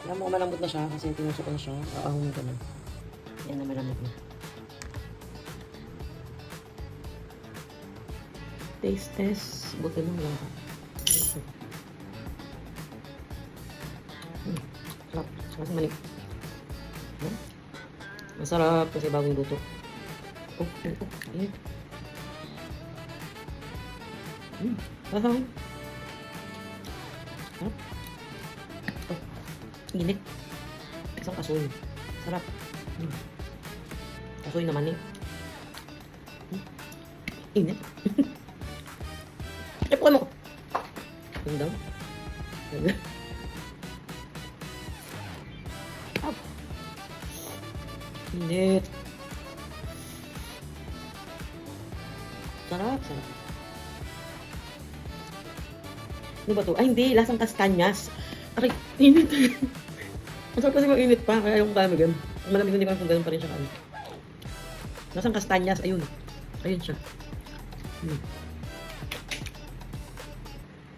Alam mo, malambot na siya kasi tinusok ko na siya. Aahon ko na. Yan na, malambot na. Taste test. Buti lang lang. Sarap. Sarap sa malik. Masarap kasi bagong luto. Oh, init. Sarap. Oh, init. Isang kasoy. Sarap. Kasoy naman eh. Init. Epukan mo ko. Yung daw. Init. Sarap, sarap. Ano ba to? Ay, hindi. Lasang kastanyas. Aray, init. Masarap kasi mag-init pa. Kaya yung kami gan. Kung malamig hindi pa kung ganun pa rin siya kami. Lasang kastanyas. Ayun. Ayun siya.